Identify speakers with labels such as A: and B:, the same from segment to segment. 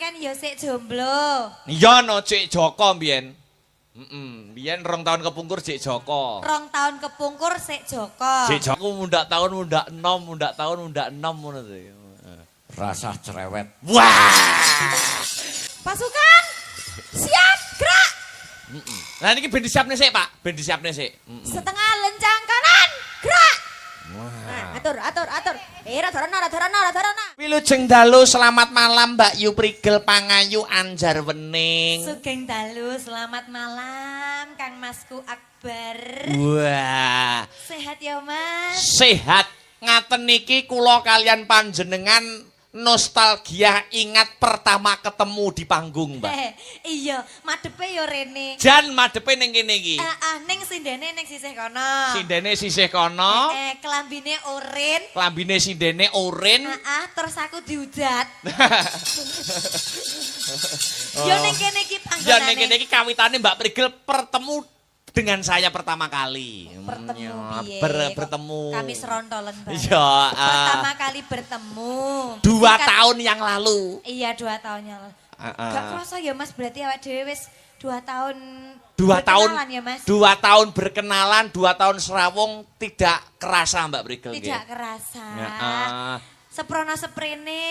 A: kan ya sik jomblo.
B: Iya no Cik Joko mbiyen. Mbiyen 2 tahun kepungkur Cik Joko.
A: 2 tahun kepungkur sik Joko.
B: Cik Joko mundak tahun mundak enom, mundak tahun mundak enom ngono to. Rasa cerewet. Wah!
A: Pasukan siap gerak.
B: Nah niki ben disiapne sik, Pak. Ben disiapne sik.
A: Setengah lencang kanan gerak. Nah, atur. Radharana.
B: Wilujeng dalu selamat malam Mbak Yu Prigel Pangayu Anjar Wening.
A: Sugeng dalu, selamat malam Kang Masku Akbar.
B: Wah,
A: Sehat ya Mas?
B: sehat. Ngaten niki kula kalian panjenengan nostalgia ingat pertama ketemu di panggung, Mbak.
A: Iya, madepe yo rene.
B: Jan madepe ning kene iki.
A: Ning sindene ning sisih kono.
B: Sindene sisih kono.
A: Kelambine oren.
B: Klambine sindene oren.
A: Terus aku diudat. Yo ning kene iki panggonane.
B: Ya ning kene iki kawitane Mbak Prigel bertemu dengan saya pertama kali.
A: Bertemu piye?
B: Bertemu.
A: Kami serontolen bareng.
B: Iya,
A: Pertama kali bertemu.
B: 2 tahun yang lalu.
A: Iya, 2 tahun yang lalu. Gak kerasa ya Mas, berarti awak dhewe wis 2 tahun
B: 2 tahun
A: berkenalan ya Mas?
B: 2 tahun berkenalan, 2 tahun serawung tidak kerasa Mbak Prigel.
A: Tidak kerasa. Seprono seprene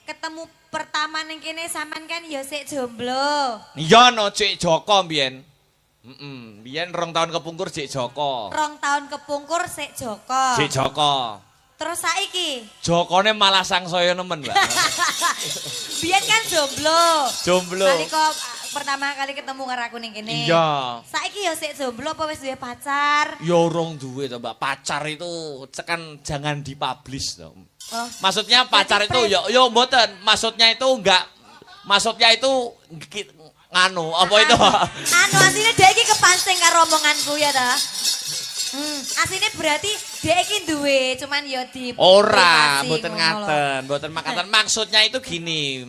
A: ketemu pertama ning kene sampean kan ya sik jomblo.
B: Iya no Cik Joko mbiyen. Mbiyen 2 tahun kepungkur Cik Joko.
A: 2 tahun kepungkur sik Joko.
B: Cik Joko.
A: Terus saiki
B: Jokone malah sangsaya nemen, Mbak.
A: biyen kan jomblo.
B: Jomblo.
A: Nalika pertama kali ketemu karo aku ning kene.
B: Iya.
A: Saiki ya sik jomblo apa wis duwe pacar?
B: Ya urung duwe to, Mbak. Pacar itu kan jangan dipublish to.
A: Oh.
B: Maksudnya pacar itu ya mboten. Maksudnya itu nganu apa itu?
A: Asine dhek iki kepancing karo omonganku ya ta. Asine berarti dhek iki duwe, cuman ya di
B: Ora,
A: privasi
B: mboten
A: ngono lho.
B: ngaten, mboten makaten. Maksudnya itu gini,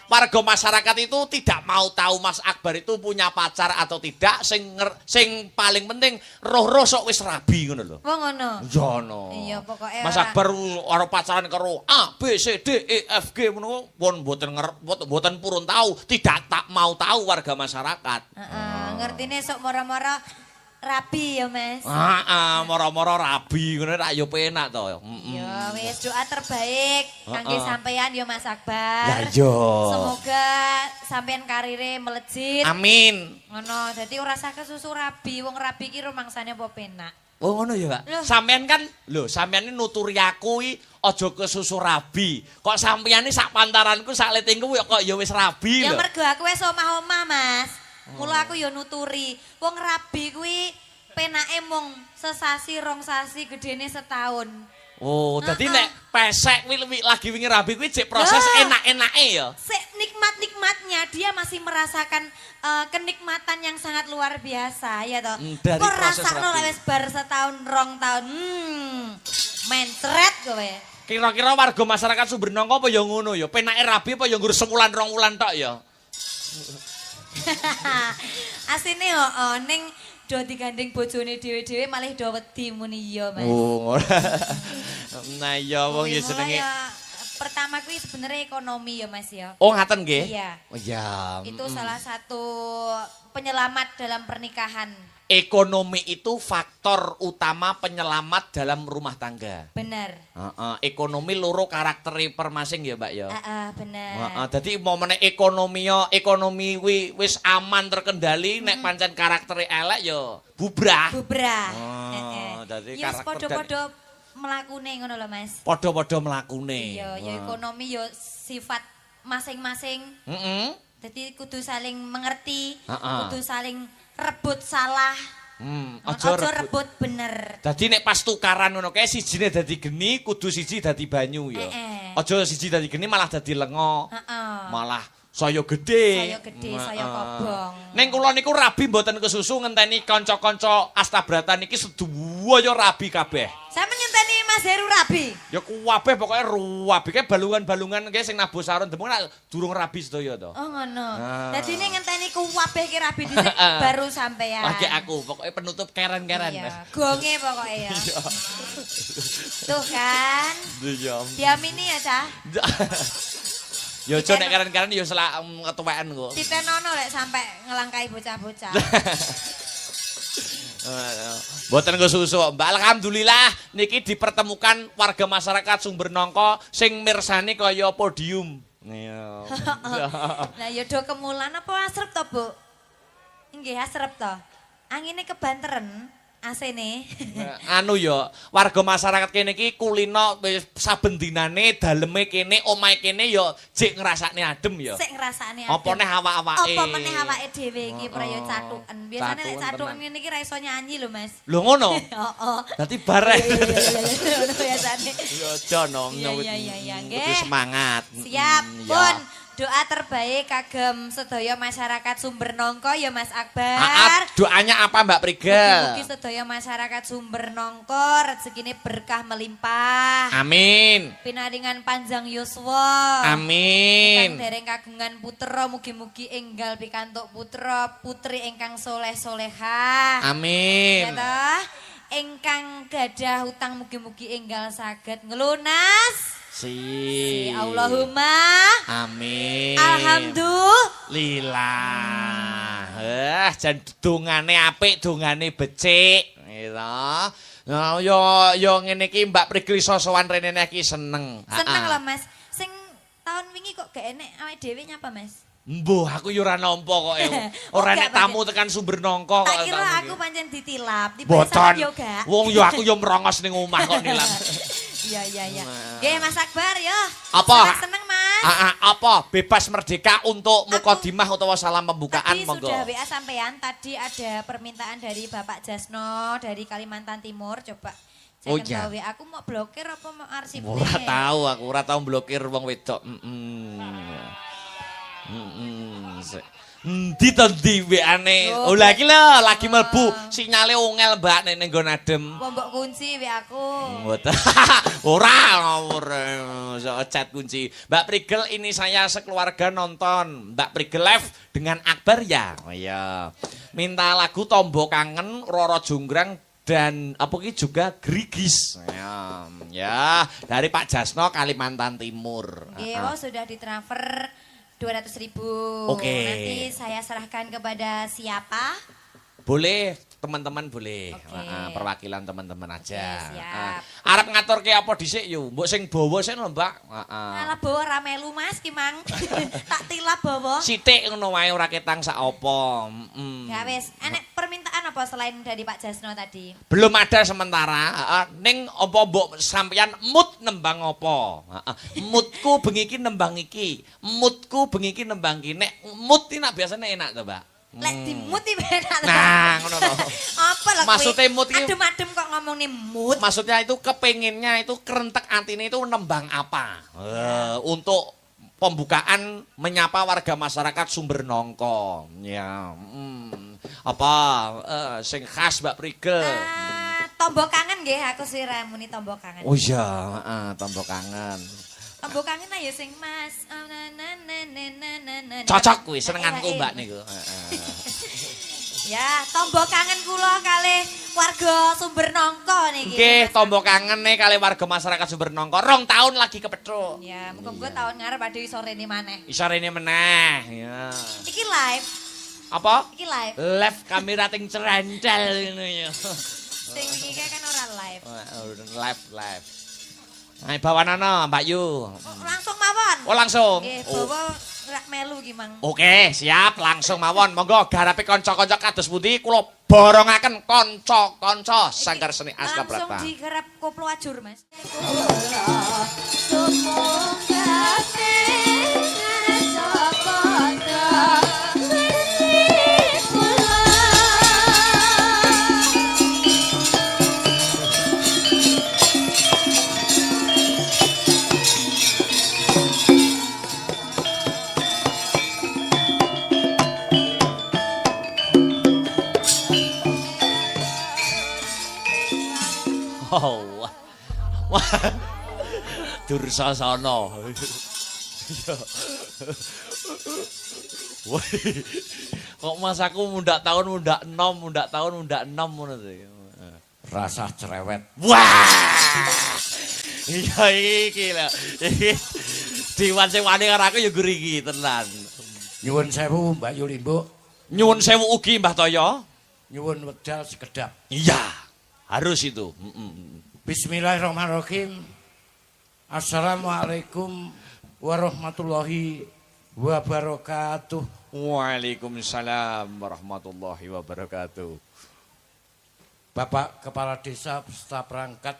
B: warga masyarakat itu tidak mau tahu Mas Akbar itu punya pacar atau tidak. Sing paling penting roh-roh sok wis rabi ngono lho.
A: Oh ngono.
B: Ya no.
A: Iya, pokoke
B: Mas Akbar ora pacaran karo A, B, C, D, E, F, G ngono pun mboten purun tahu, tidak tak mau tahu warga masyarakat.
A: Ngertine sok moro-moro rabi ya Mas.
B: Moro-moro rabi ngono rak yo penak to.
A: Ya wis doa terbaik kangge sampean ya Mas Akbar.
B: Lah yo.
A: Semoga sampean karire melejit.
B: Amin.
A: Ngono, dadi ora usah kesusu rabi, wong rabi ki rumangsane apa penak.
B: Oh ngono ya, Pak. Sampean kan sampean ini nuturi aku iki aja kesusu rabi. Kok sampean sak pantaranku sak letingku kok ya wis rabi lho.
A: Ya mergo aku wis omah-omah, Mas. Mula aku ya nuturi. Wong rabi kuwi penake mung sesasi rong sasi gedene setahun.
B: Oh, dadi nek pesek kuwi lagi wingi rabi kuwi cek proses enak-enake ya.
A: Sik nikmat-nikmatnya dia masih merasakan kenikmatan yang sangat luar biasa ya toh.
B: Dari
A: Kok
B: proses
A: rasakno
B: rabi.
A: lek wis bar setahun rong tahun. Mencret kowe.
B: Kira-kira warga masyarakat Sumber-Nongko apa ya ngono ya? Penake rabi apa ya nggur sebulan rong wulan tok ya?
A: Asine ning do digandeng bojone dhewe-dhewe malah do wedi muni iya Mas.
B: Oh, nah iya wong ya jenenge.
A: Pertama kuwi sebenarnya ekonomi ya Mas ya.
B: Oh, ngaten nggih?
A: Iya.
B: Oh iya.
A: Itu salah satu penyelamat dalam pernikahan.
B: Ekonomi itu faktor utama penyelamat dalam rumah tangga.
A: Bener.
B: Ekonomi loro karaktere permasing ya, Mbak ya.
A: Bener.
B: Dadi momene ekonomi wis aman terkendali nek pancen karaktere elek ya bubrah. Dadi
A: Ya
B: karakter
A: padha-padha mlakune ngono lho Mas.
B: padha-padha mlakune.
A: Iya, ya ekonomi ya sifat masing-masing. Jadi kudu saling mengerti, kudu saling rebut salah. Aja rebut bener.
B: Dadi nek pas tukaran ngono kae sijine dadi geni, kudu siji dadi banyu ya. Aja siji dadi geni malah dadi lengo. Malah saya gede.
A: Saya kobong.
B: Ning kula niku rabi mboten kesusu ngenteni kanca-kanca Astabrata niki sedaya rabi kabeh.
A: Saya menyenteni Mas Heru rabi.
B: Ya kabeh pokoke rabi kae balungan-balungan kae sing nabuh saron demung nek durung rabi sedaya to.
A: Oh ngono. Dadi ning ngenteni kabeh ki rabi dhisik baru sampean.
B: Lagi aku pokoke penutup keren-keren.
A: Iya, gonge pokoke ya. Tuh kan.
B: Iya.
A: Diamini ya, Cah.
B: Ya aja nek karen-karen ya selak ketuwekan kok.
A: Ditenono lek sampe ngelangkai bocah-bocah.
B: Mboten nggo susu, Mbak. Alhamdulillah niki dipertemukan warga masyarakat Sumber Nongko sing mirsani kaya podium. Iya.
A: Lah ya do kemulan apa asrep to, Bu? Nggih, asrep to. Angine kebanteren. AC-ne.
B: Anu ya, warga masyarakat kene iki kulino saben dinane daleme kene, omahe kene ya jek ngrasakne adem ya.
A: Sik ngrasakne adem.
B: Apa neh awak-awake?
A: Apa meneh awake dhewe iki praya catuken. Biasane lek catuken ngene iki ra iso nyanyi lho, Mas.
B: Lho ngono?
A: Heeh.
B: Dadi bareng.
A: Ngono biasane.
B: Ya aja nom
A: Iya, nggih.
B: Semangat.
A: Siap, pun. Doa terbaik kagem sedaya masyarakat Sumber Nongko ya Mas Akbar.
B: Doanya apa Mbak Prigel?
A: Mugi sedaya masyarakat Sumber Nongko rezekine berkah melimpah.
B: Amin.
A: Pinaringan panjang yuswa.
B: Amin.
A: Ingkang dereng kagungan putra mugi-mugi enggal pikantuk putra putri ingkang soleh-solehah.
B: Amin.
A: Ya toh? Ingkang gadah hutang mugi-mugi enggal saged ngelunas. Si Allahumma
B: amin.
A: Alhamdulillah.
B: Jan dongane apik, dongane becik. Gitu. Nah, yo ngene iki Mbak Prigel iso sowan rene iki seneng.
A: Seneng lah Mas. Sing tahun wingi kok gak enek awake dhewe nyapa Mas?
B: Mbuh, aku yo ora nampa kok. Ora enek tamu tekan Sumber Nongko kok.
A: Tak kira aku pancen ditilap,
B: boten
A: yo gak.
B: Wong yo aku yo merongos ning omah kok nilang.
A: Iya. Nggih Mas Akbar yo.
B: Apa?
A: Seneng Mas.
B: Apa? Bebas merdeka untuk mukadimah utawa salam pembukaan monggo.
A: Tadi sudah WA sampean, tadi ada permintaan dari Bapak Jasno dari Kalimantan Timur, coba
B: iya.
A: WA aku mau blokir apa mau arsipnya?
B: Ora tahu aku, ora tahu blokir wong wedok. Ndi to ndi WA-ne? Oh lagi lho, lagi mlebu. Sinyale ongel Mbak nek ning nggon adem.
A: Apa mbok kunci WA aku?
B: Mboten. Ora chat kunci. Mbak Prigel ini saya sekeluarga nonton Mbak Prigel live dengan Akbar ya. Oh iya. Minta lagu Tombo Kangen, Roro Jonggrang dan apa iki juga Grigis. Ya, dari Pak Jasno Kalimantan Timur.
A: Oh, sudah ditransfer 200.000.
B: Oke.
A: Nanti saya serahkan kepada siapa?
B: Boleh, teman-teman boleh.
A: Oke.
B: Perwakilan teman-teman aja.
A: Oke, siap.
B: Arep ngaturke apa dhisik yo? Mbok sing bawa sik lho, Mbak.
A: Alah bawa ra melu Mas ki Mang. Tak tilap bawa.
B: Sithik ngono wae ora ketang sak apa.
A: Ya wis, enek permintaan apa selain dari Pak Jasno tadi?
B: Belum ada sementara. Ning apa mbok sampeyan mood nembang apa? Moodku bengi iki nembang iki. Moodku bengi iki nembang iki. Nek mood iki nak biasane enak to, Mbak.
A: Lek di mood iki enak to.
B: Nah, ngono to.
A: Apa lho
B: Maksudnya mood iki
A: adem-adem kok ngomongnya mood.
B: Maksudnya itu kepenginnya itu kerentek atine itu nembang apa? Untuk pembukaan menyapa warga masyarakat Sumber Nongko. Ya. Apa sing khas Mbak Prigel?
A: Tombo kangen nggih aku sih ra muni tombo kangen.
B: Oh iya, tombo kangen.
A: Tombo kangen ayo sing Mas.
B: Cocok kuwi senenganku Mbak niku.
A: Ya, tombo kangen kula kalih warga Sumber Nongko niki.
B: Nggih, tombo kangen nih kalih warga masyarakat Sumber Nongko. 2 tahun lagi kepethuk.
A: Ya, muga-muga tahun ngarep ade iso rene maneh.
B: Iso rene meneh, ya.
A: Iki live.
B: Apa?
A: Iki live.
B: Live kamera ting cerentel ngono ya.
A: Sing iki kan ora live.
B: Live. Ayo bawanana Mbak Yu.
A: Langsung mawon.
B: Oh langsung.
A: Nggih, bawa rak melu ki Mang.
B: Oke, siap langsung mawon. Monggo garape kanca-kanca kados pundi kula borongaken kanca-kanca Sanggar Seni Astabrata.
A: Langsung digarap koplo ajur, Mas.
B: Wah. Dursasana. Wah. Kok mas aku mundak tahun mundak enom ngono to. Rasa cerewet. Wah. Iya iki lho. Dewan sing wani karo aku ya ngriki tenan.
C: Nyuwun sewu Mbak Yulimbo.
B: Nyuwun sewu ugi Mbah Toyo.
C: Nyuwun wedal sekedap.
B: Iya, harus itu.
C: Bismillahirrahmanirrahim. Assalamualaikum warahmatullahi wabarakatuh.
B: Waalaikumsalam warahmatullahi wabarakatuh.
C: Bapak Kepala Desa beserta perangkat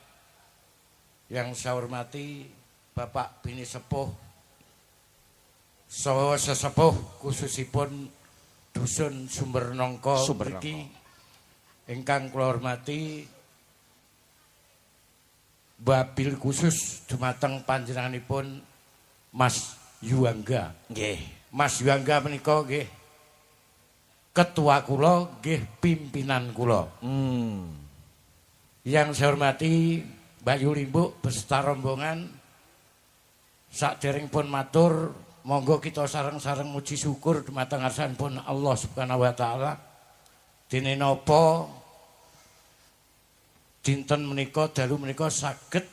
C: yang saya hormati, Bapak Bini Sepuh, saha sesepuh khususipun Dusun Sumber Nongko mriki, ingkang kula hormati, wabil khusus dumateng panjenenganipun Mas Yuangga.
B: Nggih.
C: Mas Yuangga menika nggih ketua kula, nggih pimpinan kula. Yang saya hormati Mbak Yulimbo beserta rombongan, saderengipun matur, monggo kita sareng-sareng muji syukur dumateng ngarsanipun Allah Subhanahu wa taala. Dene napa dinten menika dalu menika saged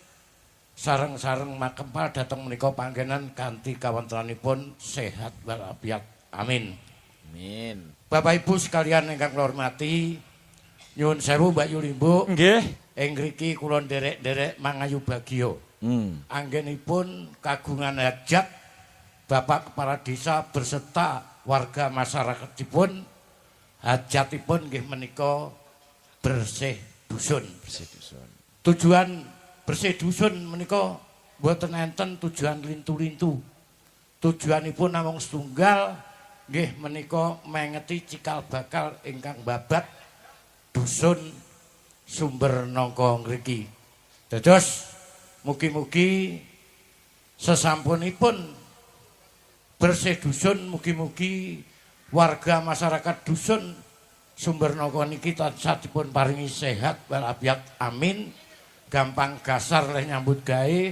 C: sareng-sareng makempal dhateng menika panggenan kanthi kawontenanipun sehat walafiat. Amin.
B: Amin.
C: Bapak Ibu sekalian ingkang kula hormati, nyuwun sewu Mbak Yulimbo.
B: Nggih.
C: Ing ngriki kula nderek-nderek mangayu bagya. Anggenipun kagungan hajat Bapak Kepala Desa berserta warga masyarakatipun, hajatipun nggih menika bersih dusun. Bersih dusun. Tujuan bersih dusun menika boten enten tujuan lintu-lintu. Tujuanipun namung setunggal nggih menika mengeti cikal bakal ingkang babat dusun Sumber Nongko ngriki. Dados mugi-mugi sesampunipun bersih dusun, mugi-mugi warga masyarakat dusun Sumber Nongko niki tansah dipun paringi sehat walafiat. Amin. Gampang gasar leh nyambut gawe,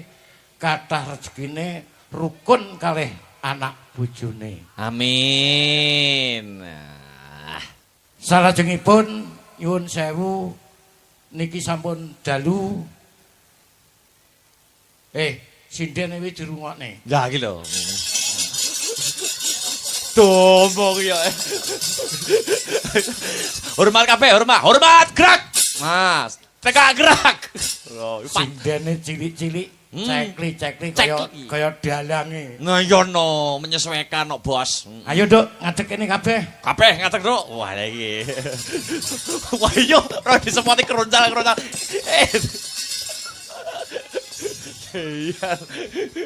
C: kathah rezekine, rukun kalih anak bojone.
B: Amin.
C: Salajengipun nyuwun sewu niki sampun dalu. Sinden iki dirungokne.
B: Lah iki lho. Tombo ya. Hormat kabeh, hormat gerak. Mas, tekak gerak.
C: Sindene cilik-cilik, cekli-cekli kaya dalange.
B: Ngayono menyesuaikan no bos.
C: Ayo Nduk, ngadeg kene kabeh.
B: Kabeh ngadeg, Nduk. Wah iki. Wah iya, ora disepoti keroncal-keroncal.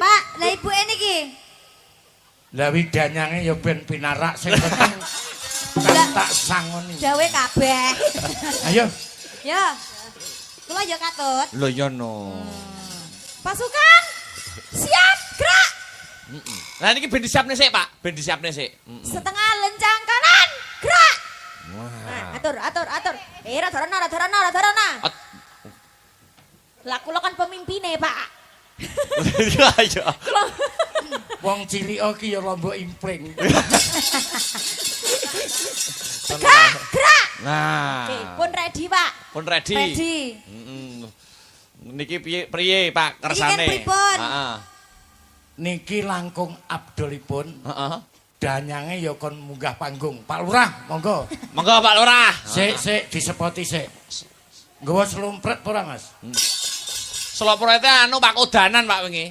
A: Pak, lah ibuke niki.
C: Lah widanyange ya ben pinarak sing penting tak sangoni.
A: Dawe kabeh.
C: Ayo.
A: Ya. Kula ya katut.
B: Lho ya no.
A: Pasukan siap gerak.
B: Nah niki ben disiapne sik, Pak. Ben disiapne sik.
A: Setengah lencang kanan, gerak. Nah, atur. Radharana. Lah kula kan pemimpine, Pak.
B: Iya.
C: Wong cilik iki ya lombok impling.
A: Gerak.
B: Nah.
A: Oke, pun ready, Pak.
B: Pun ready.
A: Ready.
B: Niki priye, Pak, kersane?
A: Iki pripun?
B: Heeh.
C: Niki langkung abdolipun.
B: Heeh.
C: Danyange ya kon munggah panggung. Pak Lurah, monggo.
B: Monggo Pak Lurah.
C: Sik disepoti sik. Nggawa slumpret ora, Mas?
B: Selopurete anu Pak Kodanan Pak wingi.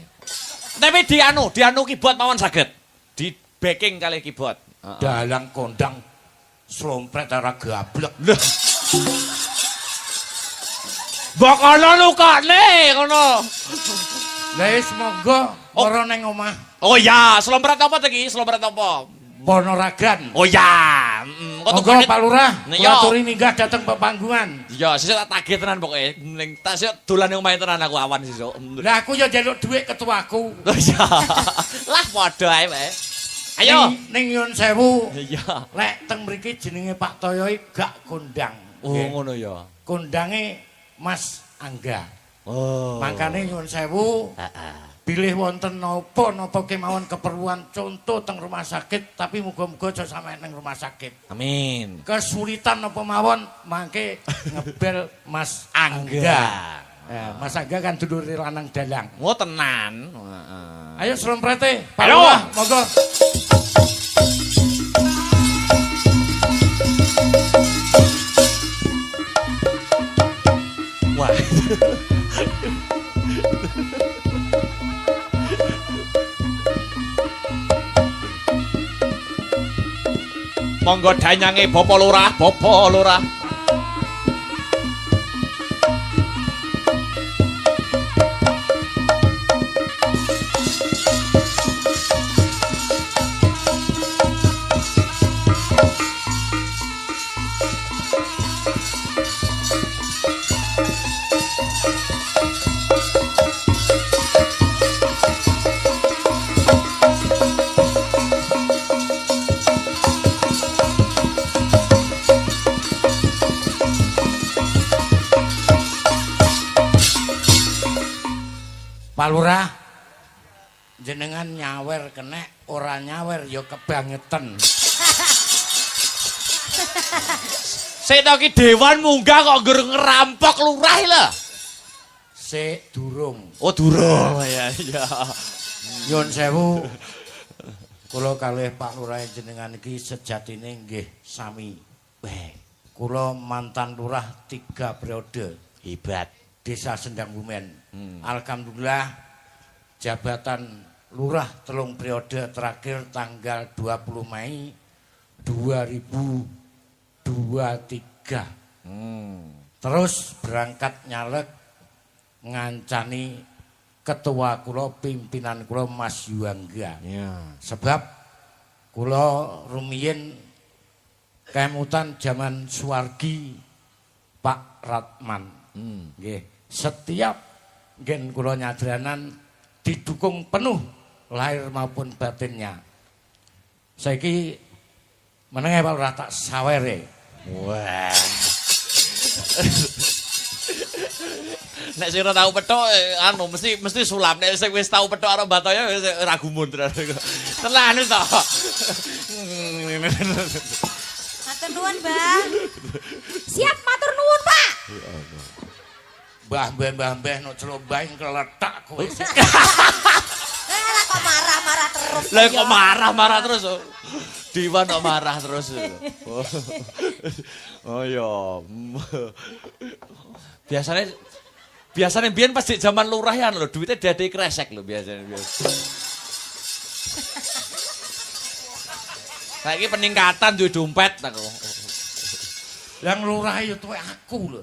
B: Tapi dianu keyboard mawon saged. Di backing kali keyboard.
C: Dalang kondang slumpret ora gablek.
B: Lho. Mbok kono lukane ngono.
C: Lah wis monggo ora nang omah.
B: Oh ya, slompret apa iki? Slompret apa?
C: Ponorogan.
B: Oh ya.
C: Monggo Pak Lurah,
B: Iya.
C: aturi minggah dateng pepanggungan.
B: Iya, sesuk tak tagih tenan pokoke. Ning tak sesuk dolan ning omahe tenan aku awan sesuk.
C: Lah aku ya njaluk dhuwit ketuaku.
B: Oh iya. Lah padha ae, Pak. Ayo.
C: Ning nyuwun sewu.
B: Iya.
C: Lek teng mriki jenenge Pak Toyo gak kondang.
B: Oh,
C: Nggih.
B: ngono ya.
C: Kondange Mas Angga.
B: Oh.
C: Mangkane nyuwun sewu.
B: Heeh.
C: Bilih wonten napa kemawon keperluan contoh teng rumah sakit, tapi muga-muga aja sampeyan ning rumah sakit.
B: Amin.
C: Kesulitan napa mawon mangke ngebel Mas Angga. Mas Angga kan dulure lanang dalang.
B: Oh tenan. Heeh.
C: Ayo Slomprete, Pak
B: Ayo.
C: Lurah, monggo.
B: Wah. Monggo danyange Bapak Lurah, Bapak Lurah.
C: Pak Lurah, jenengan nyawer kenek, ora nyawer ya kebangetan.
B: Seta ki dewan munggah kok ngger ngerampok lurah lho.
C: Sik durung.
B: Oh durung ya iya.
C: Nyun sewu. Kula kalih Pak Lurah jenengan iki sejatine nggih sami. Weh, kula mantan lurah 3 periode.
B: Hebat.
C: Desa Sendang Bumen. Alhamdulillah jabatan lurah 3 periode terakhir tanggal 20 Mei 2023. Terus berangkat nyalek ngancani ketua kula pimpinan kula Mas Yuangga.
B: Ya.
C: Sebab kula rumiyin kemutan zaman Suwargi Pak Ratman. Nggih. Setiap gen kula nyadranan didukung penuh lahir maupun batinnya. Saiki menenge Pak Lurah tak sawere.
B: Wah. Nek sing ora tau petok anu mesti sulap. Nek sing wis tau petok karo Batoya wis ora gumun tenan. Tenan to.
A: Matur nuwun, Mbah. Siap matur nuwun, Pak.
C: Mbah no celobah keletak kowe.
A: Lah kok marah-marah terus.
B: Lah kok marah-marah terus. Diwan kok marah terus. Oh iya. Biasanya biyen pas di zaman lurah ya lho duitnya dadi kresek lho biasanya. Saiki peningkatan duwe dompet aku.
C: Yang lurah itu tuwe aku lho.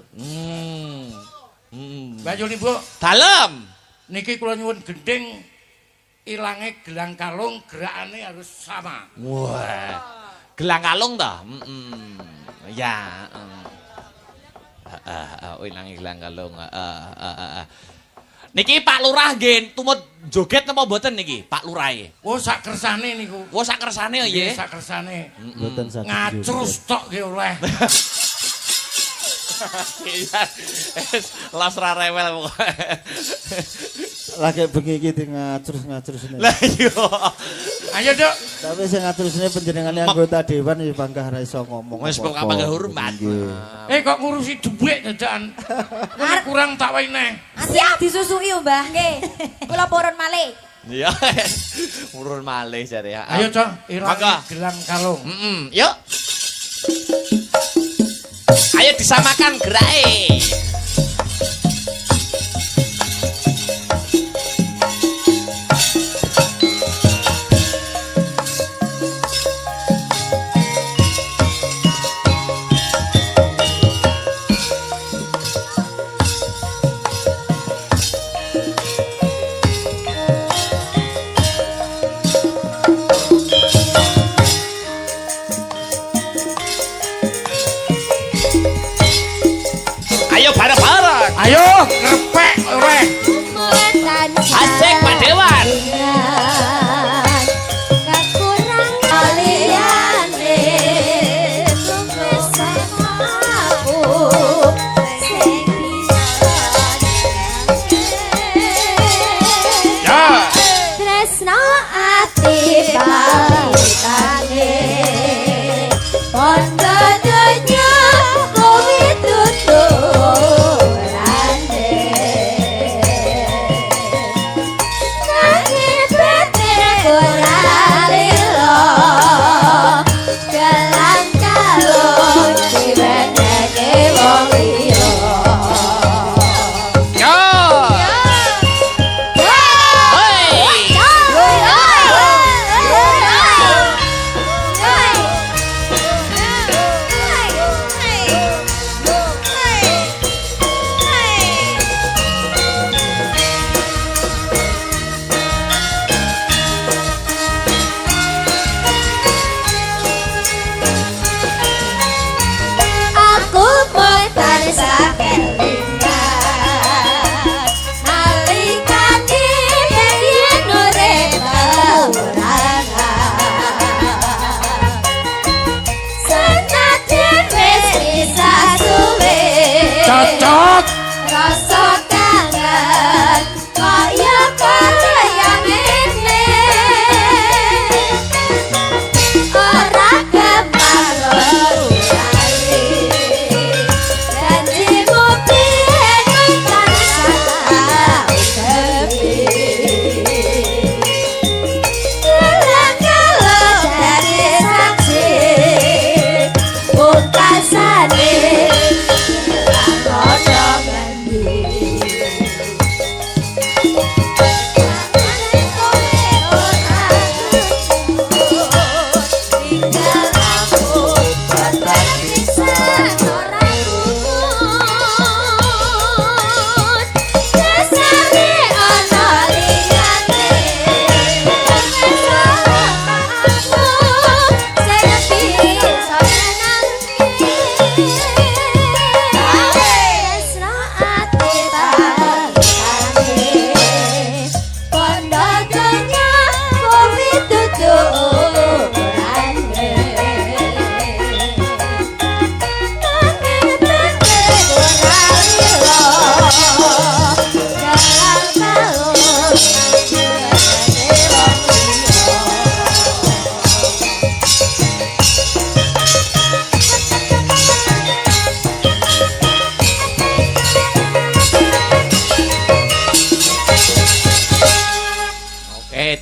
C: Mbak Yuni Bu,
B: Dalem.
C: niki kula nyuwun gending ilange gelang kalung gerakane harus sama.
B: Wah. Gelang kalung ta? Ya. Ilange gelang kalung. Niki Pak Lurah nggih tumut joget napa mboten niki Pak Lurahe?
C: Oh sak kersane niku.
B: Oh sak kersane ya nggih.
C: Sak kersane.
D: Mboten saged.
C: Ngacrus tok nggih oleh.
B: Iya. Las ra rewel pokoke.
D: Lagi bengi iki ngacrus-ngacrusne.
B: Lah iya.
C: Ayo, Dok.
D: Tapi sing ngaturusne panjenengane anggota dewan wis bangga ra iso ngomong.
B: Wis kok panggah hormat.
C: Kok ngurusi dhuwit dadakan. Kurang tak wene.
A: Siap disusui, Mbah. Nggih. Kula purun malih.
B: Iya. Urun malih jare ya.
C: Ayo, Cok, ilang
B: Maka.
C: gelang kalung.
B: Yuk. Ayo disamakan gerake. Ayo bareng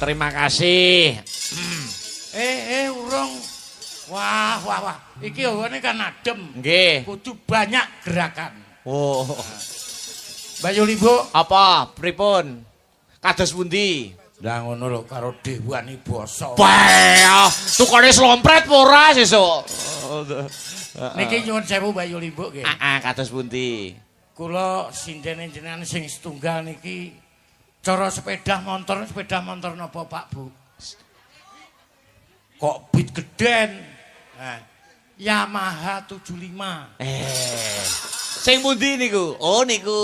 B: terima kasih.
C: Urung. Wah. Iki hawane kan adem.
B: Nggih.
C: Kudu banyak gerakan.
B: Oh.
C: Bayu Limbo,
B: Apa? Pripun? Kados pundi?
C: lah ngono lho karo Dewani Basa.
B: Wah, tukane slompret apa ora sesuk?
C: Niki nyuwun sewu Bayu Limbo nggih.
B: Kados pundi?
C: Kula sinden jenengan sing setunggal niki cara sepeda motor napa Pak Bu? Kok bit geden. Yamaha 75.
B: Sing pundi niku? Oh niku.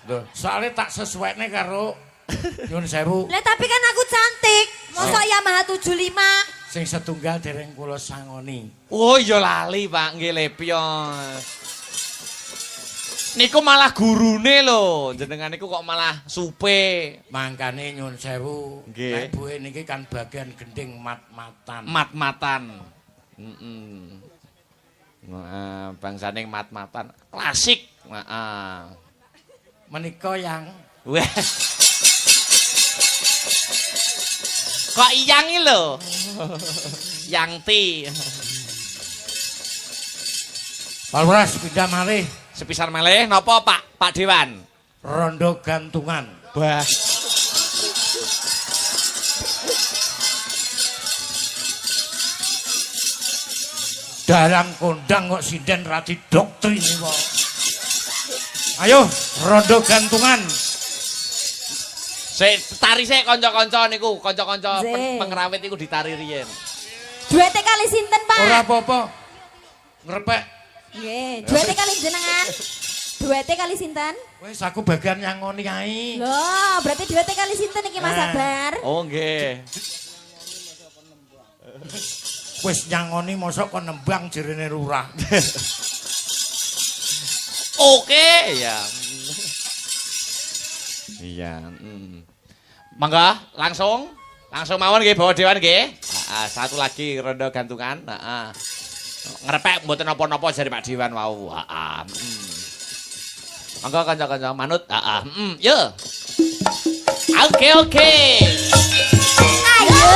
C: Lho, soalnya tak sesuaine karo nyuwun sewu.
A: Lah tapi kan aku cantik. Mosok Yamaha 75.
C: Sing setunggal dereng kula sangoni.
B: Oh iya lali Pak, nggih lepyon. Niku malah gurune lho, jenengan niku kok malah supe.
C: Mangkane nyuwun sewu.
B: Nggih.
C: Nek buwe niki kan bagian gending mat-matan.
B: Mat-matan. Bangsane mat-matan. Klasik.
C: Menika yang
B: Wah. Kok iyangi lho. Yangti.
C: Palwaras pindah malih
B: Sepisan meleh napa Pak Dewan?
C: rondo gantungan.
B: Bah.
C: Dalang kondang kok sinden rati doktrin iki kok. Ayo rondo gantungan.
B: Tari sik kanca-kanca niku, kanca-kanca
A: Zeh.
B: pengrawit iku ditari riyen.
A: Duete kali sinten, Pak?
C: Ora apa-apa. Ngrepek.
A: Nggih, duete kali jenengan. Duete kali sinten?
C: Wis aku bagian nyangoni ae.
A: Loh, berarti duete kali sinten iki Mas Sabar?
B: Oh nggih.
C: Wis nyangoni mosok kok nembang jerene lurah.
B: Oke, ya. Iya, Mangga, langsung mawon nggih bawa Dewan nggih. Satu lagi rondo gantungan. Ngrepek mboten napa-napa jare Pak Dewan wau. Mangga kanca-kanca manut. Yo. Oke.
A: Ayo!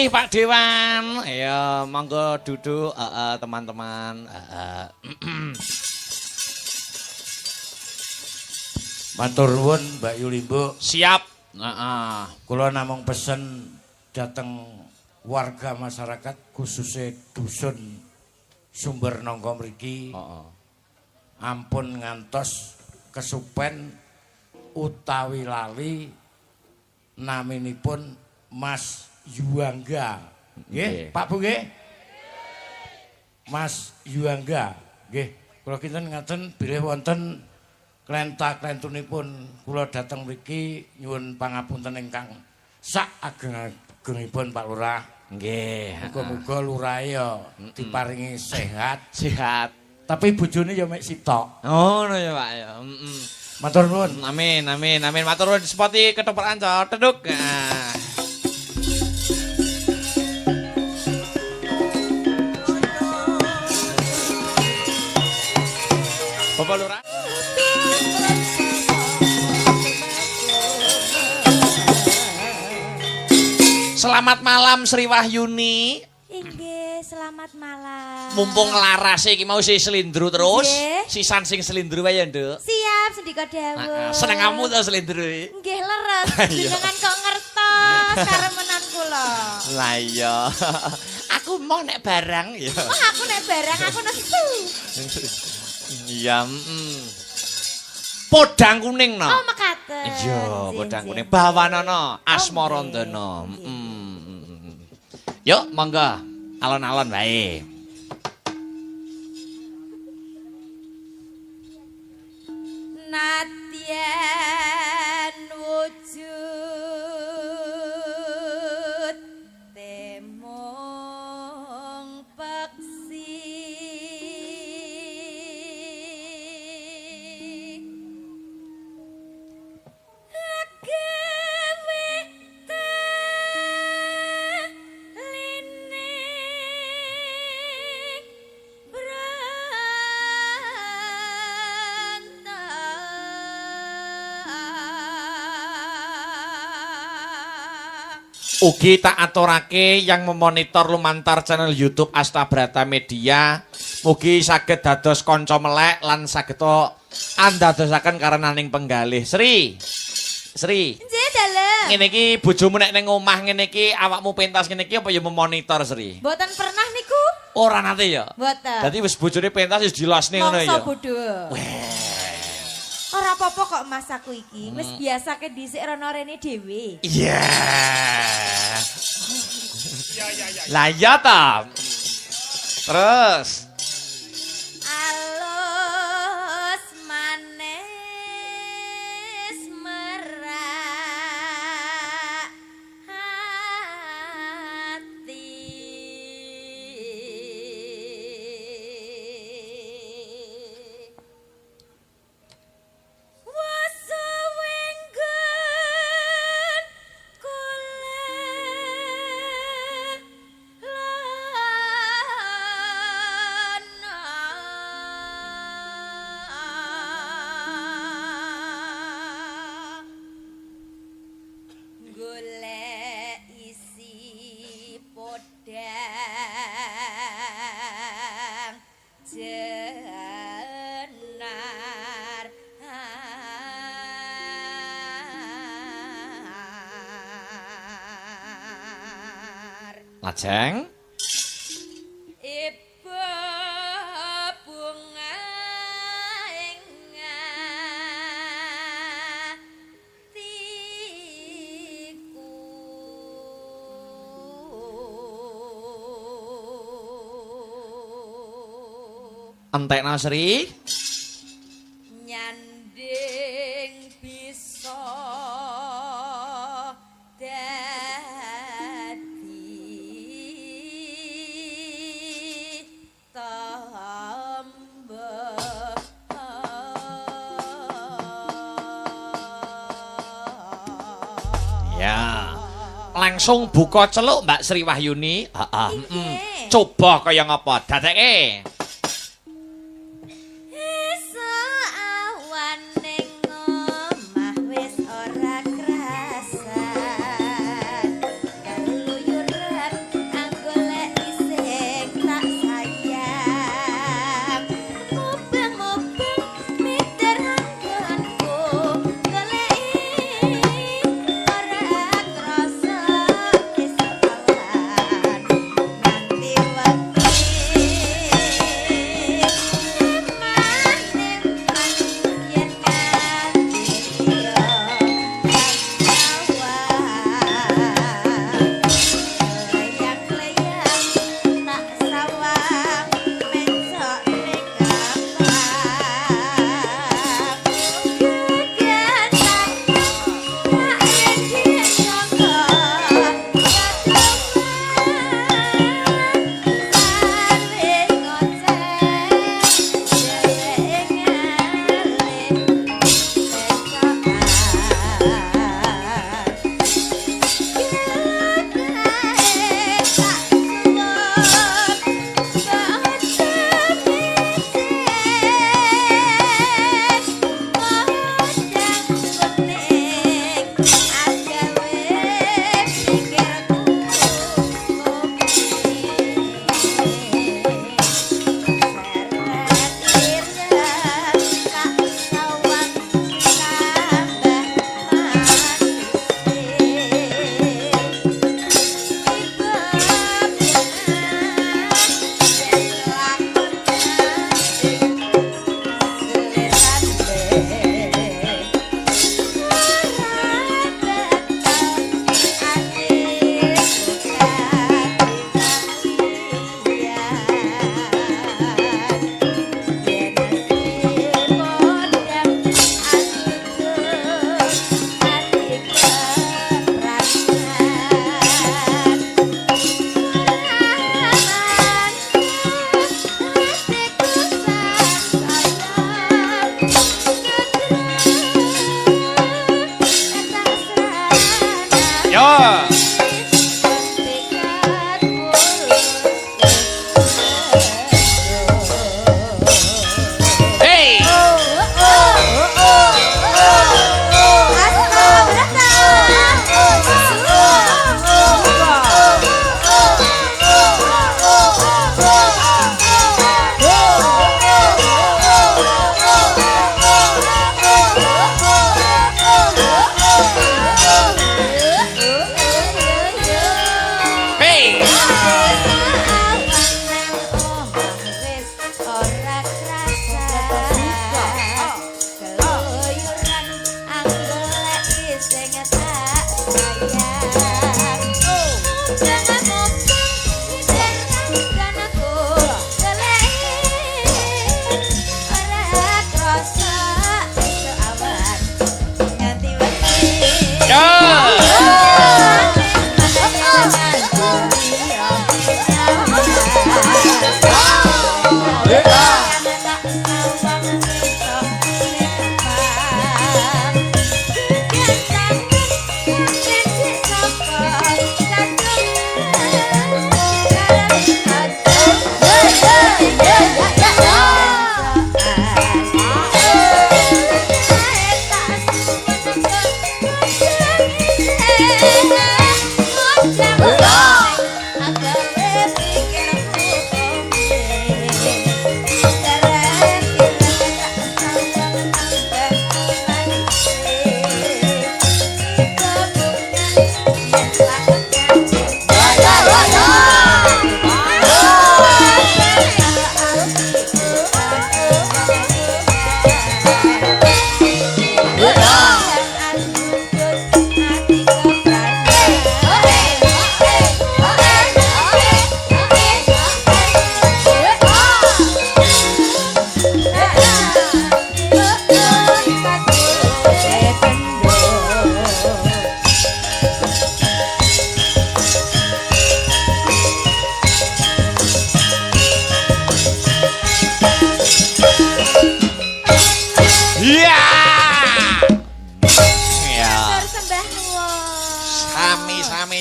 B: kasih Pak Dewan. Ayo monggo duduk teman-teman.
C: Matur nuwun Mbak Yulimbo.
B: Siap.
C: Kula namung pesen dateng warga masyarakat khususnya dusun Sumber Nangka mriki. Ampun ngantos kesupen utawi lali naminipun Mas Yuangga. Nggih, Pak Bu nggih? Mas Yuangga. Nggih, kula kinten ngaten bilih wonten klenta-klentunipun kula dhateng mriki nyuwun pangapunten ingkang sak ageng-agengipun Pak Lurah.
B: Nggih.
C: Muga-muga lurahe ya diparingi sehat.
B: Sehat.
C: Tapi bojone ya mek sitok.
B: Ngono ya Pak ya.
C: Matur nuwun.
B: Amin. Matur nuwun sepati ketoprak ancol. Teduk. Bapak Lurah. Selamat malam Sri Wahyuni.
A: Inggih, selamat malam.
B: Mumpung larase iki mau si selindru terus.
A: Nggih.
B: Sisan sing selindru wae ya, Nduk.
A: Siap, sendika dawuh.
B: Seneng kamu ta selindru iki?
A: Nggih leres,
B: Iya.
A: jenengan kok ngertos karemenan kula.
B: Lah iya. Aku mau nek barang ya.
A: Oh, aku nek barang aku nesu.
B: Iya, Podang kuning no.
A: Oh, mekaten.
B: Iya,
A: Zin,
B: podang
A: zin.
B: kuning bawanana Asmara
A: nggih.
B: Ndana. Yuk, monggo. Alon-alon wae.
A: Nadyan wujud temong peksi agawe talining
B: Ugi tak aturake yang memonitor lumantar channel YouTube Astabrata Media, mugi saged dados kanca melek lan saged andadosaken karenaning penggalih. Sri.
A: Nggih, dalem.
B: Ngene iki bojomu nek ning omah ngene iki awakmu pentas ngene iki apa ya memonitor, Sri?
A: Mboten pernah niku.
B: Ora nate ya.
A: Mboten.
B: Dadi wis bojone pentas wis dilosne ngono ya.
A: Mongso bodho. Ora apa-apa kok Mas aku iki. Wis biasa ke dhisik rono rene dhewe.
B: Iya. Lah iya ta. Terus
A: Alus manis merak hati. Wasuwenggen golek isi podang jenar
B: lajeng
A: ibu bunga hatiku
B: entekna Sri.
A: nyanding bisa dadi tambah
B: Ya. Langsung buka celuk Mbak Sri Wahyuni. Heeh.
A: Nggih.
B: Coba kaya ngapa? Dadeke.
A: Esuk awan ning omah wis ora krasan keluyuran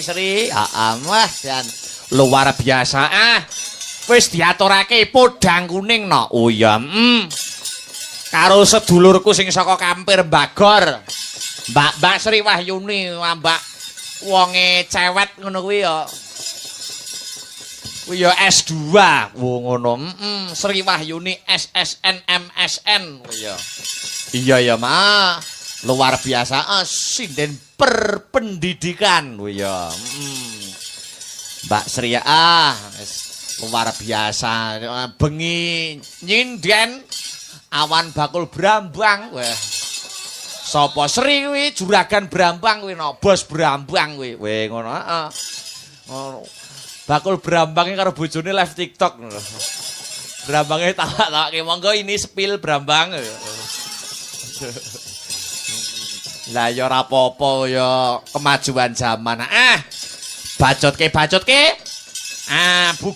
B: Sri. Wah, dan luar biasa. Wis diaturake podang kuning no. Oh iya, karo sedulurku sing saka Kampir Bagor. Mbak Sri Wahyuni, Mbak wonge cewet ngono kuwi ya. Kuwi ya S2. Wo ngono. Sri Wahyuni SSN MSN kuwi ya. Iya ya, Ma. Luar biasa sinden perpendidikan kuwi ya. Mbak Sri luar biasa. Bengi nyinden awan bakul Brambang. Wah. Sapa Sri kuwi juragan Brambang kuwi no, bos Brambang kuwi. Weh ngono, ngono. Bakul Brambangnya karo bojone live TikTok. Brambangnya tak monggo ini spill Brambang. Lah ya ora apa-apa ya kemajuan zaman. Bacotke. Bu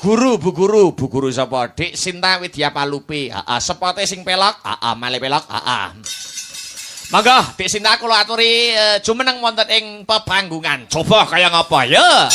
B: guru sapa? Dik Sinta Widya Palupi. Sepote sing pelok. Male pelok. Monggo Dik Sinta kula aturi jumeneng wonten ing pepanggungan. Coba kaya ngapa ya?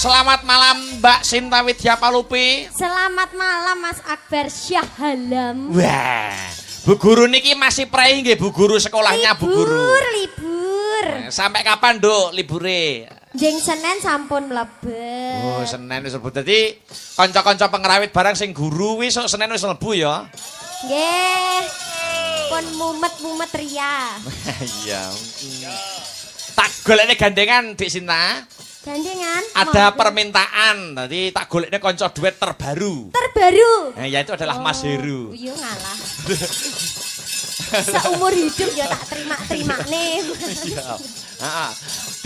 B: Selamat malam Mbak Sinta Widya Palupi.
E: Selamat malam Mas Akbar Syahalam.
B: Wah, Bu Guru niki masih prei nggih Bu Guru sekolahnya Bu Guru.
E: Libur.
B: Sampai kapan, Nduk, libure?
E: Jeng Senin sampun mlebet.
B: Oh, Senin wis mlebu. Dadi kanca-kanca pengrawit barang sing guru wis sok Senin wis mlebu ya.
E: Nggih. Pun mumet-mumet ria.
B: Iya. Tak golekne gandengan Dik Sinta.
E: Gandengan.
B: Ada permintaan, nanti tak goleknya konco duet terbaru.
E: Terbaru.
B: Yaitu adalah Mas Heru.
E: Iya ngalah. Seumur hidup ya tak terima nih.
B: Iya.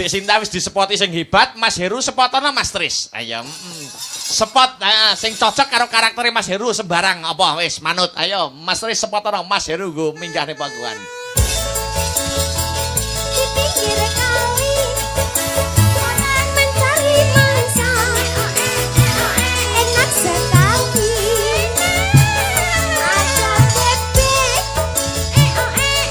B: Dik Sinta wis disepoti sing hebat, Mas Heru sepotana Mas Tris. Ayo, sepot sing cocok karo karakter Mas Heru sembarang apa wis manut. Ayo, Mas Tris sepotana Mas Heru nggo minggahne panggungan.
E: Dipikir kali mencari mangsa enak sekali ada bebek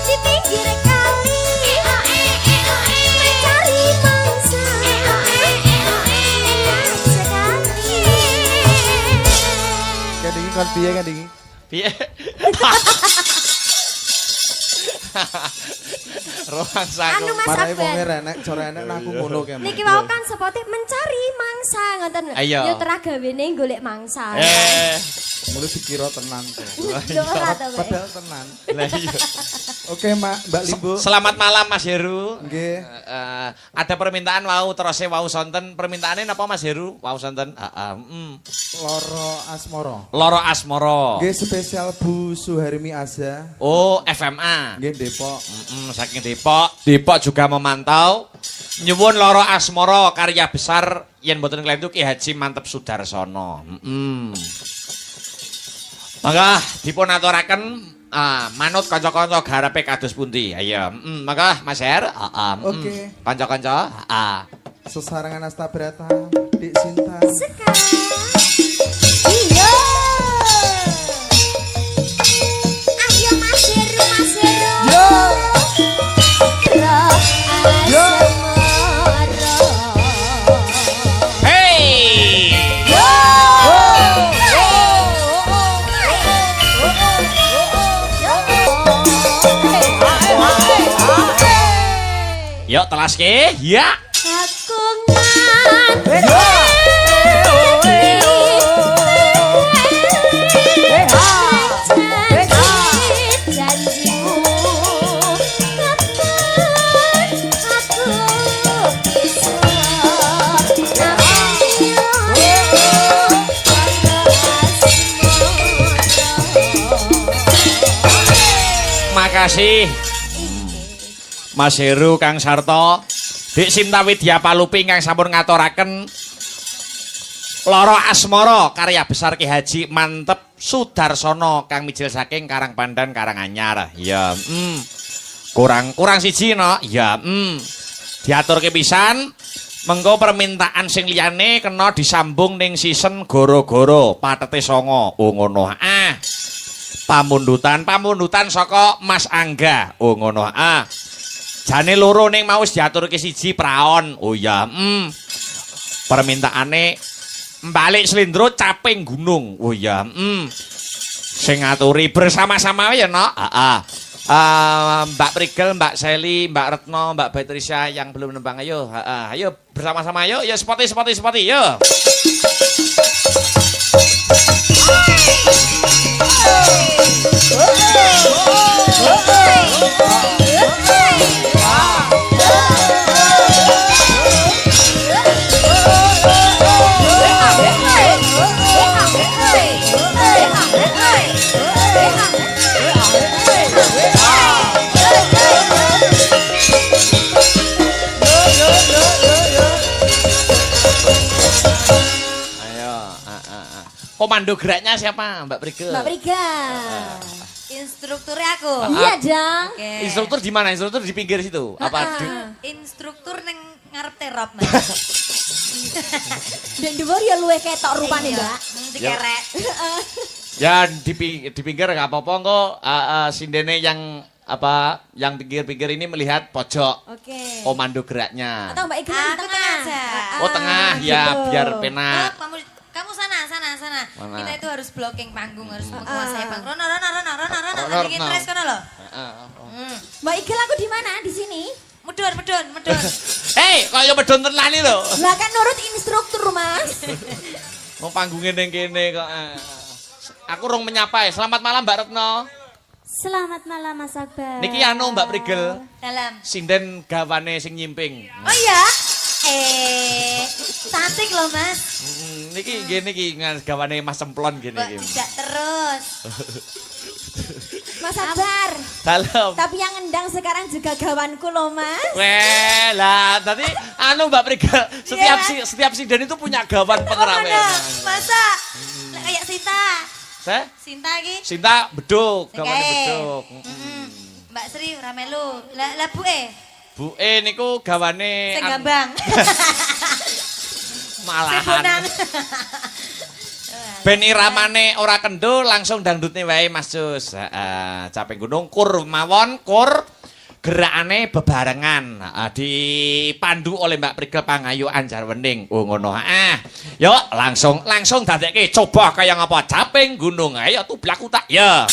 E: dipikir kali mencari mangsa enak sekali.
D: Kadingi kan piye kadingi?
B: Piye? Rohan sangu.
E: Anu Mas
D: Marai wong
E: Akbar.
D: renek, cara enek aku ngono ki.
E: Niki wau kan sepote mencari mangsa ngoten.
B: Ayo.
E: Yo terah gawene golek mangsa.
D: Mulu dikira tenan kok.
E: Yo ora to, Pak.
D: Padahal tenan.
B: Lah iya.
D: Oke, Mbak Limbo.
B: Selamat malam Mas Heru.
D: Nggih.
B: Ada permintaan wau terusé wau sonten. Permintaannya napa Mas Heru? Wau sonten.
D: Loro Asmoro.
B: Loro Asmoro.
D: Nggih spesial Bu Suharmi Aza.
B: Oh, FMA.
D: Nggih Depok.
B: Saking Depok. Depok juga memantau. Nyuwun Loro Asmoro karya besar yen mboten klentu Ki Haji Mantep Sudarsono. Mangga dipun aturaken manut kanca-kanca garepe kados pundi. Ayo, mangga Mas Her.
D: Oke.
B: Kanca-kanca.
D: Sesarengan Asta Brata, Dik Sinta.
E: Sekarang. Iya. Ayo Mas Heru, Mas Heru. Yo. Yo.
B: Hey! Yuk telas ke? Ya. kasih. Mas Heru Kang Sarto, Dik Sinta Widya Palupi kang sampun ngaturaken Loro Asmara karya besar Ki Haji Mantep Sudarsono kang mijil saking Karangpandan Karanganyar. Ya, kurang siji no. Ya, diaturke pisan. Mengko permintaan sing liyane kena disambung ning season Goro-goro Patete Songo. Oh ngono. Pamundutan saka Mas Angga. Oh ngono. Jane loro ning mau wis diaturke siji praon. Oh ya. Permintaane balik Slendro Caping Gunung. Oh ya. Sing ngaturi bersama-sama ya no. Mbak Prigel, Mbak Seli, Mbak Retno, Mbak Patricia yang belum nembang ayo. Ayo bersama-sama yuk. Ya spoti yuk. Komando geraknya siapa? Mbak Prigel.
E: Mbak Prigel.
A: Instrukturnya aku.
E: Iya, Jang.
A: Okay.
B: Instruktur di mana? Instruktur di pinggir situ. Apa?
A: Instruktur neng ngarep terop.
E: Dan dhuwur ya luwih ketok rupane, Mbak.
A: Dikerek.
B: Ya di pinggir enggak apa-apa kok. Sindene yang yang pinggir-pinggir ini melihat pojok.
E: Oke.
B: Komando geraknya.
E: Atau Mbak Iqbal di
A: Aku tengah aja.
B: Oh tengah ya
E: gitu.
B: biar penak.
A: Kamu sana.
B: Mana?
A: Kita itu harus blocking panggung, harus menguasai panggung. Rono, bikin tres kono lho.
E: Mbak Iqbal aku di mana? Di sini?
A: Medun.
B: Hei, kaya medun tenan iki lho.
E: Lah kan nurut instruktur, Mas.
B: Mau panggungnya ning kene kok. Aku rung menyapa ya. Selamat malam Mbak Retno.
E: Selamat malam Mas Akbar.
B: Niki anu Mbak Prigel.
A: Dalam.
B: Sinden gawane sing nyimping.
A: Oh iya? Cantik loh Mas.
B: Niki gini gawane Mas Semplon gini.
A: Tidak terus.
E: Mas Akbar.
B: Dalam.
E: Tapi yang ngendang sekarang juga gawanku loh Mas.
B: Weh lah, tadi anu Mbak Prigel, setiap sinden itu punya gawan pengeramean.
A: Masa? Kayak Sinta. Sinta iki.
B: Sinta beduk, gawane beduk.
A: Mbak Sri ora melu. Lah
B: Buke niku gawane
A: sing gambang.
B: Malahan. Ben iramane ora kendul langsung dangdutne wae Mas Jus. Caping Gunung kur mawon kur gerakane bebarengan. Dipandu oleh Mbak Prigel Pangayu Anjarwening. Oh ngono. Yuk langsung dadekke coba kaya ngapa Caping Gunung. Ayo tublak utak ya.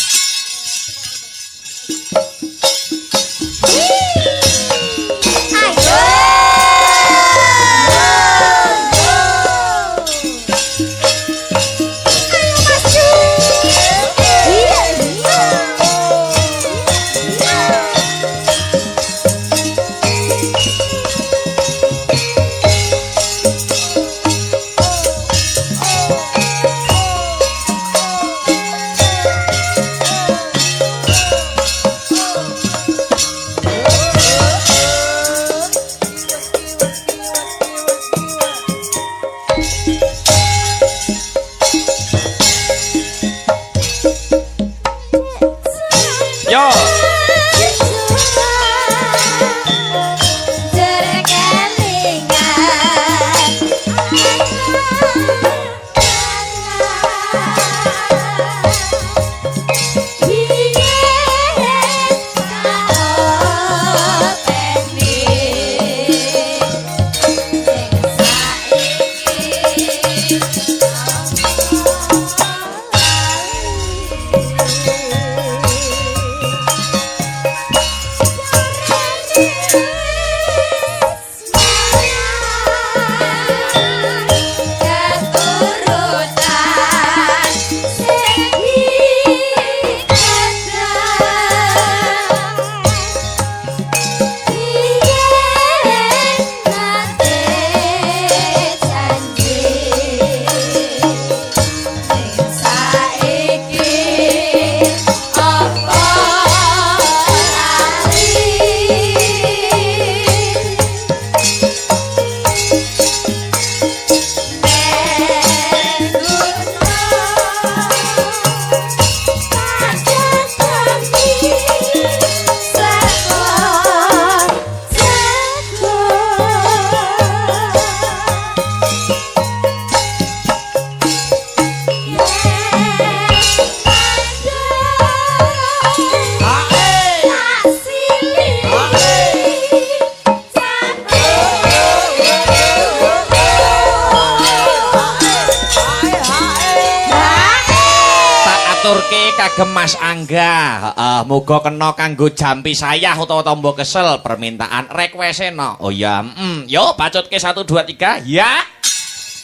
B: maturke kagem Mas Angga. Heeh, muga kena kanggo jampi sayah utawa tombo kesel permintaan request no. Oh ya, yo bacotke 1 2 3. Ya.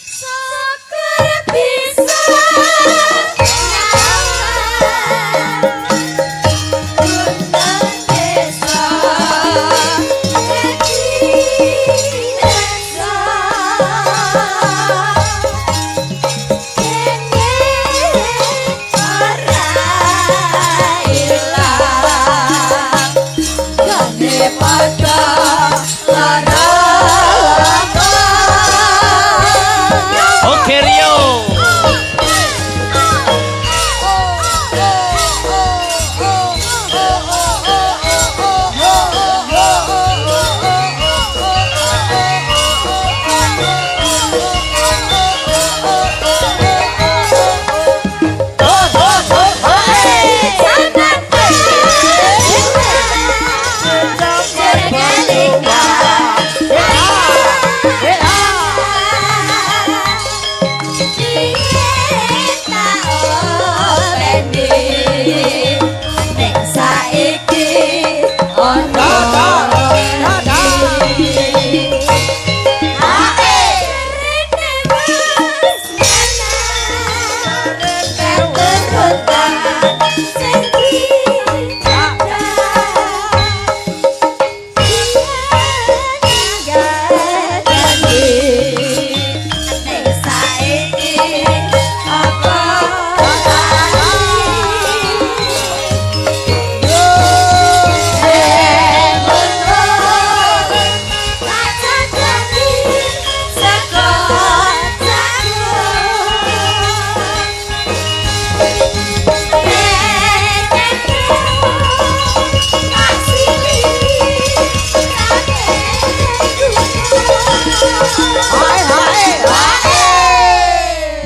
E: Syukur bisa
B: Oke Rio.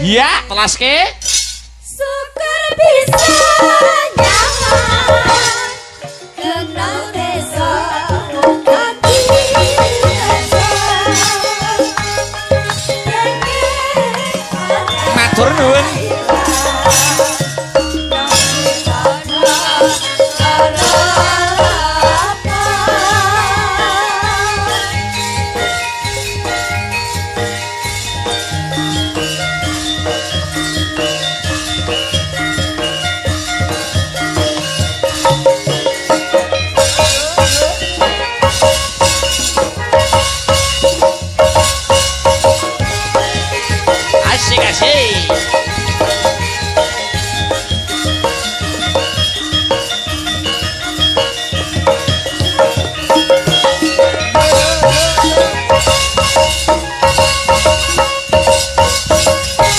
B: Ya, telaske.
E: syukur bisa nyaman kenal desa hati
B: Matur nuwun. Asik asik.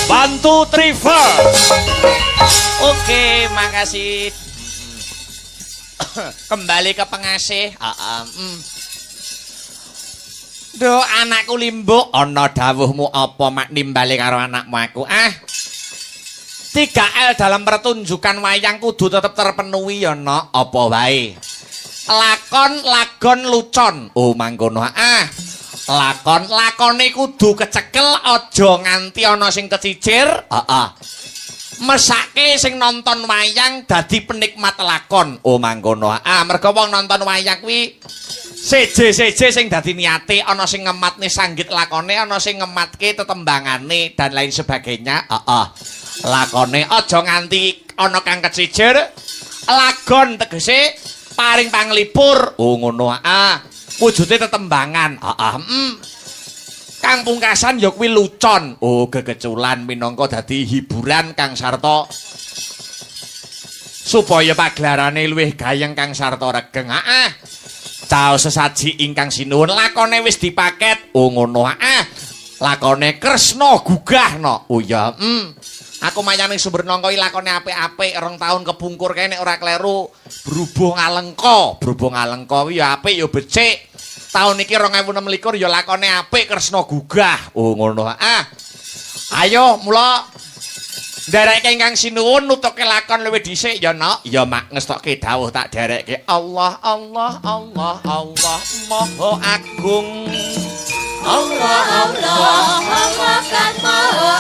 B: Bantu Triver. Oke, makasih. Kembali ke pengasih. Duh, anakku Limbuk, ana dawuhmu apa mak nimbali karo anakmu aku? 3L dalam pertunjukan wayang kudu tetep terpenuhi ya, Nok. Apa wae? Lakon, lagon, lucon. Oh, mangkono. Lakone kudu kecekel, aja nganti ana sing kecicir. Mesake sing nonton wayang dadi penikmat lakon. Oh, mangkono. Mergo wong nonton wayang kuwi seje-seje sing dadi niate, ana sing ngematne sanggit lakone, ana sing ngematke tetembangane dan lain sebagainya. Lakone aja nganti ana kang kecicir. Lagon tegese paring panglipur. Oh ngono. Wujude tetembangan. Kang pungkasan ya kuwi lucon. Oh gegeculan minangka dadi hiburan Kang Sarta. Supaya paglarane luwih gayeng Kang Sarta regeng. Caos sesaji ingkang sinuwun lakone wis dipaket. Oh ngono. Lakone Kresna gugah no. Oh ya. Aku mayaning Sumbernangka iki lakone apik-apik 2 tahun kepungkur kae nek ora kleru Brubuh Ngalengka. Brubuh Ngalengka kuwi ya apik ya becik. Tahun iki 2026 ya lakone apik Kresna gugah. Oh ngono. Ayo mula ndereke ingkang sinuwun nutuke lakon luwih dhisik ya Nok. Ya mak ngestokke dawuh tak dereke. Allah Allah Allah Allah Maha Agung. Allah Allah Allah kan Maha